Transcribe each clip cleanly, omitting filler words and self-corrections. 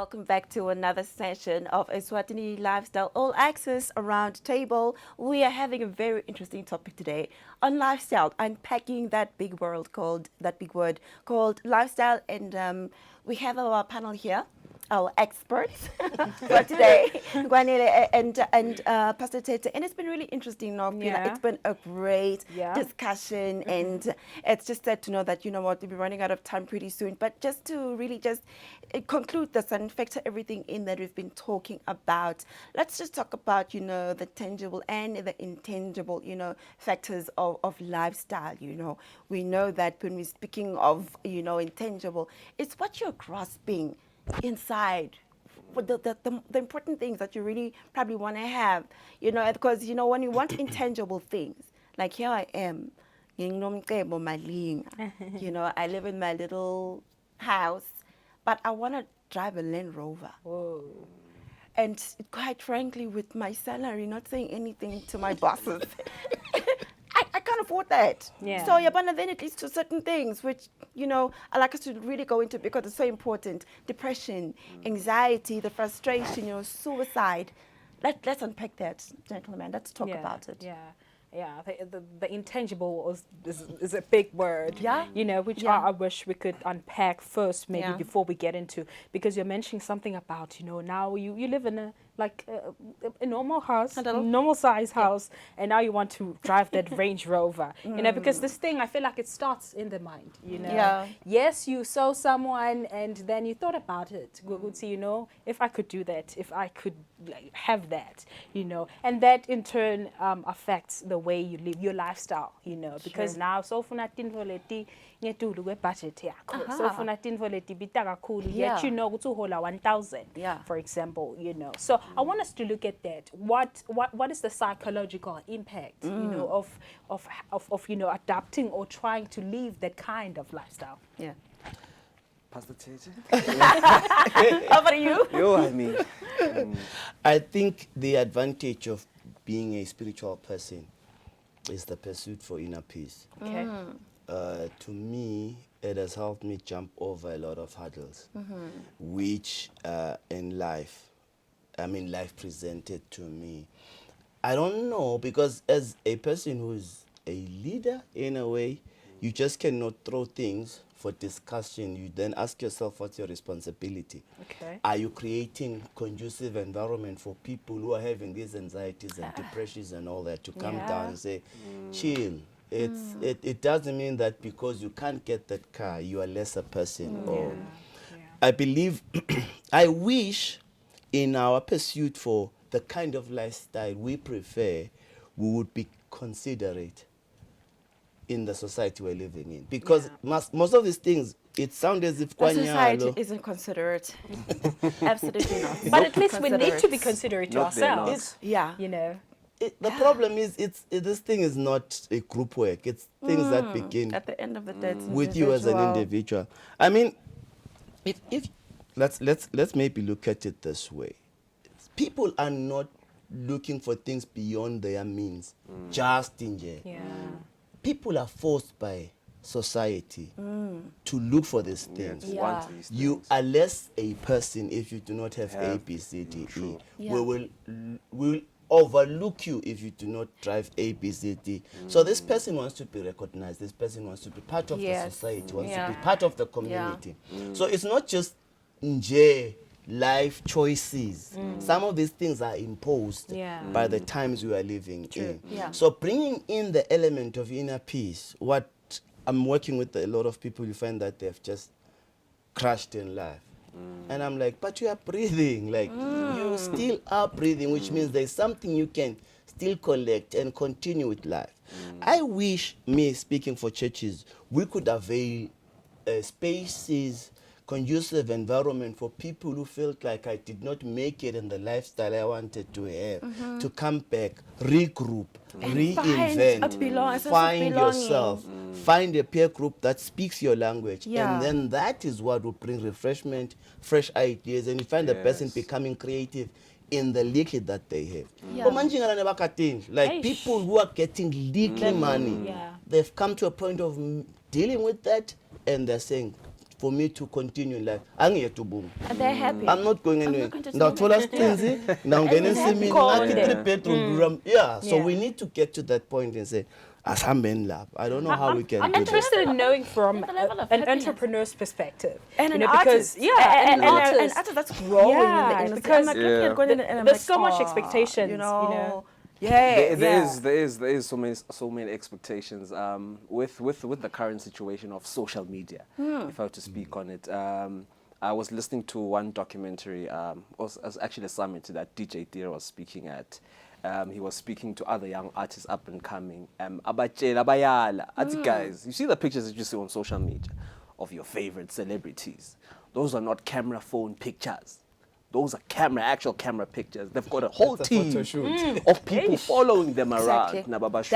welcome back to another session of Eswatini Lifestyle All Access Around Table. We are having a very interesting topic today on lifestyle, unpacking that big word called lifestyle, and we have our panel here. Our experts for today, Guanele and Pastor Tete, and it's been really interesting. No, Yeah. it's been a great Yeah. discussion, and it's just sad to know that we'll be running out of time pretty soon. But just to really just conclude this and factor everything in that we've been talking about, let's just talk about the tangible and the intangible factors of lifestyle. We know that when we're speaking of intangible, it's what you're grasping inside, what the important things that you really probably want to have, because when you want intangible things, like here I am, I live in my little house, but I want to drive a Land Rover. Whoa. And quite frankly, with my salary, not saying anything to my bosses, I can't afford that. Yeah. So but then it leads to certain things which, I like us to really go into because it's so important. Depression, anxiety, the frustration, suicide. Let's unpack that, gentlemen. Let's talk about it. Yeah. Yeah, the intangible is a big word, Yeah. which Yeah. I wish we could unpack first, maybe Yeah. before we get into, because you're mentioning something about, now you live in a normal house, normal size house, and now you want to drive that Range Rover, because this thing, I feel like it starts in the mind, Yeah. Yes, you saw someone and then you thought about it, if I could do that, if I could have that, and that in turn affects the way you live your lifestyle, because now so funa tinto leti ngetulu kwe-budget yakho, so funa tinto leti bita kakhulu, Yeah. yet ukuthi uhola 1,000, Yeah. for example, So I want us to look at that. What is the psychological impact, of adapting or trying to live that kind of lifestyle? Yeah. Pastor Tete? Over to you. I think the advantage of being a spiritual person is the pursuit for inner peace. Okay. To me, it has helped me jump over a lot of hurdles, which in life presented to me. I don't know, because as a person who's a leader in a way, you just cannot throw things for discussion. You then ask yourself, what's your responsibility? Okay. Are you creating conducive environment for people who are having these anxieties and depressions and all that to come down and say, chill? It doesn't mean that because you can't get that car, you are less a person. Or I believe, I wish in our pursuit for the kind of lifestyle we prefer, we would be considerate in the society we're living in. Because most of these things, it sounds as if The society isn't considerate. Absolutely not. But at least we need to be considerate to Not they're not. ourselves. Yeah. The problem is, this thing is not a group work. It's things that begin At the end of the day, it's with you as an individual. I mean, if let's maybe look at it this way. People are not looking for things beyond their means, just in jail. Yeah. People are forced by society to look for these things. To Yeah. want these You things. are less a person if you do not have A, Have- B, C, D, E. True. Yeah. We will overlook you if you do not drive A, B, C, D. So this person wants to be recognized. This person wants to be part of the Yes. society, wants Yeah. to be part of the community. So it's not just life choices. Some of these things are imposed Yeah. by the times we are living in. Yeah. So bringing in the element of inner peace, what I'm working with a lot of people, you find that they've just crashed in life. And I'm like, but you are breathing. Like, you still are breathing, which means there's something you can still collect and continue with life. I wish, me speaking for churches, we could avail spaces, conducive environment for people who felt like I did not make it in the lifestyle I wanted to have, to come back, regroup, reinvent, a sense of find belonging. yourself, find a peer group that speaks your language, Yeah. and then that is what will bring refreshment, fresh ideas, and you find the person Yes. becoming creative in the little that they have. Yeah. But manjingana nebakatinji, like Eish. people who are getting little money, Yeah. they've come to a point of dealing with that, and they're saying, for me to continue in life. Angiyet ubungu. And they're happy. I'm not going anywhere. going to Ndawuthola sixinzi, ndawungena ensimini, ngathi Konde. 3-bedroom. Yeah, so Yeah. we need to get to that point and say, asihambeni lapha. I don't know how we can I'm do that. interested in knowing from The level of an happiness. entrepreneur's perspective. And you an know, because artist. yeah, an and artist. artist that's growing Yeah, in the industry. because I'm like, looking at going in and I'm there's like, so much "Oh," expectations, you you know. know. Yeah, There is so many expectations with the current situation of social media. If I were to speak on it, I was listening to one documentary. Was actually a summit that DJ Deer was speaking at. He was speaking to other young artists up and coming. Abatshela, abayala. Athi, guys, you see the pictures that you see on social media of your favorite celebrities. Those are not camera phone pictures. Those are actual camera pictures. They've got a whole That's a team photo shoot. of people following them exactly. around. Nababa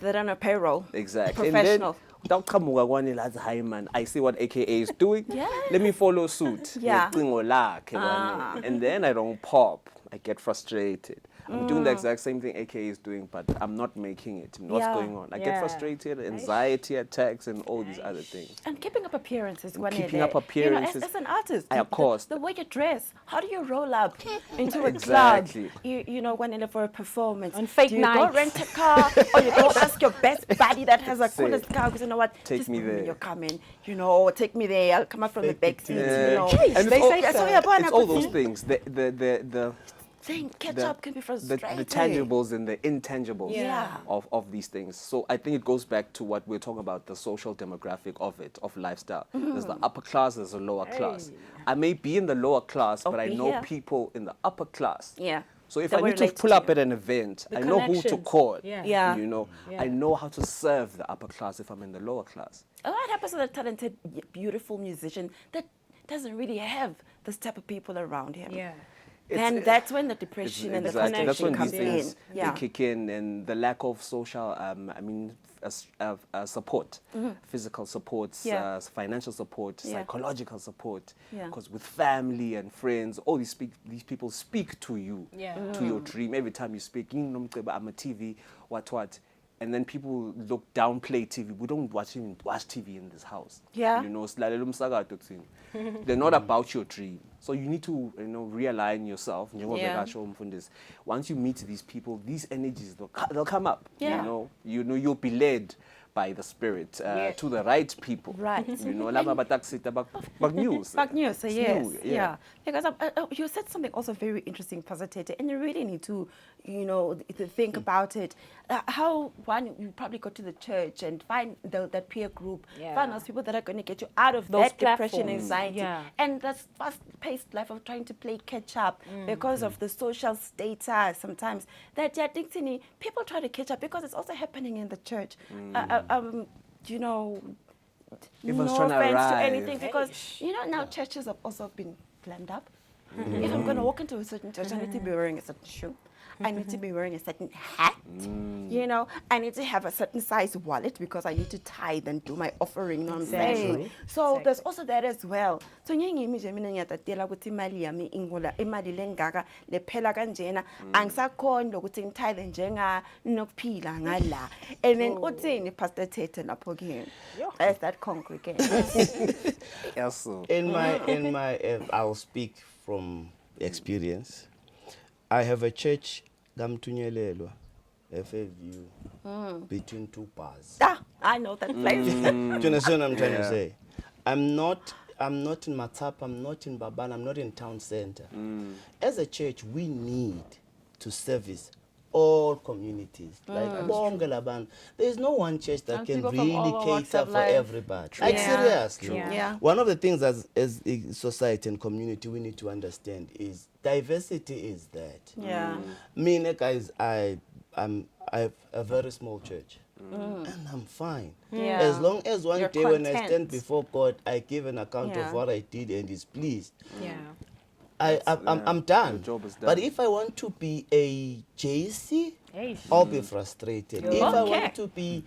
That are on a payroll. Exactly. Professional. And then, I see what AKA is doing. Yeah. Let me follow suit. Yeah. And then I don't pop. I get frustrated. I'm doing the exact same thing AKA is doing, but I'm not making it. What's Yeah. going on? I get Yeah. frustrated, anxiety attacks, and all these other things. And keeping up appearances. Keeping up appearances. You know, as an artist, Of course. The way you dress, how do you roll up into a Exactly. club? You know, when for a performance. On fake do you go nights. rent a car or you go ask your best buddy that has a Say, coolest car because you know what? take Just me bring there. You're coming, you know, or take me there. I'll come up from the back seat, you know. And they it's all, say so. it's all those things. The Saying catch the- up can be the frustrating. tangibles and the intangibles Yeah. of these things. So I think it goes back to what we're talking about, the social demographic of it, of lifestyle. There's the upper class, there's the lower class. I may be in the lower class, but I be know here. people in the upper class. Yeah. So if That I will need to relate pull to up you. at an event, The I know who to connections. call. Yeah. Yeah. You know, Yeah. I know how to serve the upper class if I'm in the lower class. What happens to the talented, beautiful musician that doesn't really have this type of people around him? Yeah. Then that's when the depression and the Exactly. That's connection when comes these in. things Yeah. they kick in, and the lack of social, support, physical support, Yeah. financial support, Yeah. psychological support. Yeah. Because with family and friends, all these people speak to you, Yeah. to your dream. Every time you speak, I'm a TV, what. And then people downplay TV. We don't even watch TV in this house. Yeah. You know, silalela umsakazo kuthina. They're not about your dream. So you need to, realign yourself. Yeah. Once you meet these people, these energies, they'll come up. Yeah. You'll be led by the spirit Yeah. to the right people. Right. Laba bataksita bak news. Back news, so It's yes, new, yeah. Because you said something also very interesting, Pasatete, and you really need to, to think about it. How you probably go to the church and find that peer group, Yeah. find those people that are going to get you out of Those that depression, platforms. anxiety, Yeah. and that fast-paced life of trying to play catch up because of the social status. Sometimes that people try to catch up because it's also happening in the church. Everyone's No trying to offense to arrive. anything because now churches have also been glammed up. If I'm going to walk into a certain church, I need to be wearing a certain shoe. I need to be wearing a certain hat. I need to have a certain size wallet because I need to tithe and do my offering. You know what I'm saying? Exactly. So there's also that as well. So mina ngiyatatela ukuthi imali yami ingula imali lengaka lephela kanjena angisakhona ukuthi ngitithe njenga nokuphila ngala. And then uthini Pastor Tete lapho ke? As that congregation. Yes, so. In my, I'll speak from experience. I have a church, Gamtunyelelwa, FAVU, between two bars. I know that place. Do you understand what I'm trying to say? I'm not in Matap, I'm not in Baban, I'm not in town center. As a church, we need to service all communities. Like bonke labantu. There is no one church that And can people from all really walks cater of for life. everybody. Like Yeah. seriously. Yeah. One of the things as a society and community we need to understand is diversity is that. Yeah. Me, guys, I have a very small church. And I'm fine. Yeah. As long as one You're day when I content. stand before God, I give an account Yeah. of what I did and is pleased. Yeah. I'm done. Your job is But done. if I want to be a JC, Hey. I'll be frustrated. If I Okay. want to be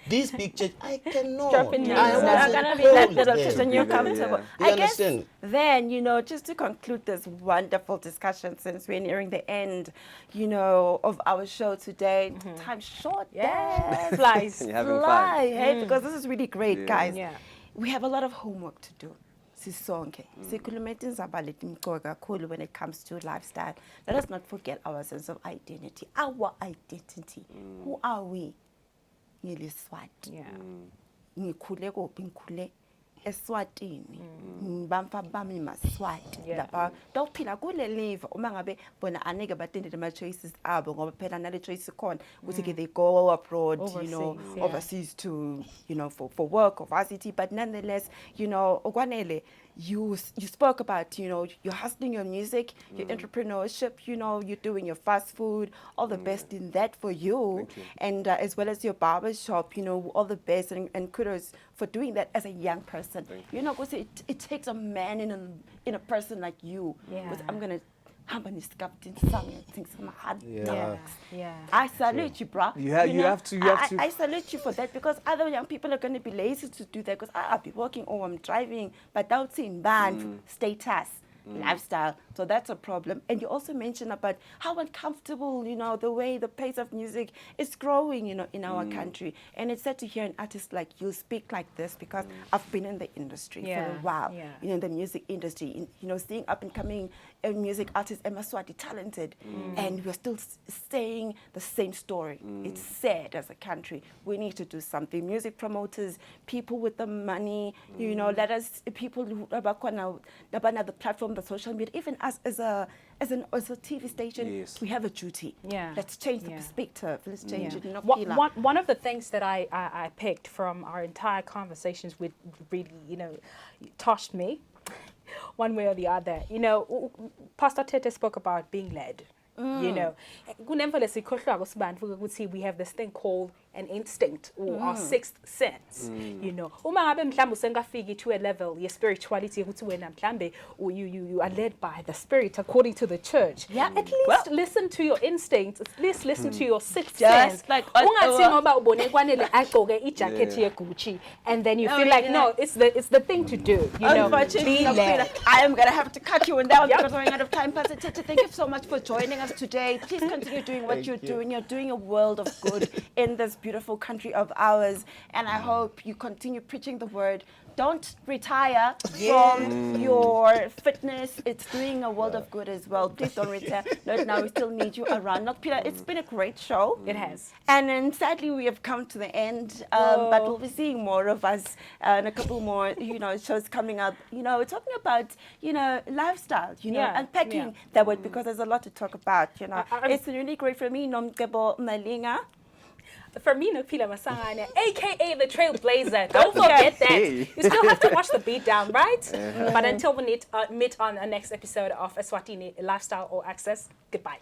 this big church, I cannot. Dropping names. I You're Not wasn't gonna be that told little them. church and you're Yeah. comfortable. You I guess understand? then, just to conclude this wonderful discussion, since we're nearing the end, of our show today, time short. Yeah. Dad. Flies. You're having Fly, fun. hey, because this is really great, Yeah. guys. Yeah. we have a lot of homework to do. Sisonke. Sikhulume izindaba letimqoka kakhulu when it comes to lifestyle. Let us not forget our sense of identity. Our identity. Who are we? NgiLiswati. Yeah. Ngikhule kuphi? Ngikhule Eswatini. Bamfa bami maSwati. Yeah. Lapha dawuphila kule live uma ngabe bona anike batendele ama choices abo ngoba phela nale choice khona ukuthi they go abroad, you know, Overseas, yeah. overseas to, you know, for work or varsity, but nonetheless, you know, okwanele, you spoke about, you know, you're hustling your music, your entrepreneurship, you know, you're doing your fast food, all the best in that for you. Thank you. And as well as your barber shop, you know, all the best, and kudos for doing that as a young person. You know, because it takes a man in a person like you. Yeah. Because I'm gonna hamba niskaptin sami things some hard Yeah. knocks. Yeah. I salute you, bro. You have to. I salute you for that, because other young people are going to be lazy to do that, because I'll be working or I'm driving, but without seeing band status, lifestyle. So that's a problem. And you also mentioned about how uncomfortable, you know, the way the pace of music is growing, you know, in our country. And it's sad to hear an artist like you speak like this, because I've been in the industry for a while, Yeah. you know, in the music industry, you know, seeing up and coming music artists, Eswatini, talented, and we're still saying the same story. It's sad as a country. We need to do something. Music promoters, people with the money, you know, let us, people who have the platform, the social media, even us as a TV station, Yes. we have a duty. Yeah. Let's change the Yeah. perspective. Let's change it. Not One of the things that I picked from our entire conversations with really, you know, touched me one way or the other. You know, Pastor Tete spoke about being led. You know, we have this thing called an instinct or our sixth sense. You know, uma ngabe mhlambe usengafiki to a level your spirituality ukuthi wena mhlambe you are led by the spirit according to the church. Yeah. At least listen to your instincts. At least listen to your sixth Just sense. like Ungathi ngoba ubone kwanele agqoke ijacket ye Gucci and then you Oh, feel like yeah. no, it's the thing to do. You know, Unfortunately, be led. I am going to have to cut you down Yep. because we're running out of time. Pastor Tete, thank you so much for joining us today. Please continue doing what you're doing. You're doing a world of good in this beautiful country of ours. And I hope you continue preaching the word. Don't retire from your fitness. It's doing a world of good as well. Please don't retire. Not now. We still need you around. Not Peter. It's been a great show. It has. And then sadly we have come to the end. But we'll be seeing more of us and a couple more, you know, shows coming up. You know, we're talking about, you know, lifestyle, you know, Yeah, unpacking yeah. that word, because there's a lot to talk about, you know. I'm- It's really great for me, Nomkebo Malinga. For me, Nopila Masangane, aka the Trailblazer. Don't forget that. Okay. You still have to watch the beat down, right? But until we meet on the next episode of Eswatini Lifestyle or Access, goodbye.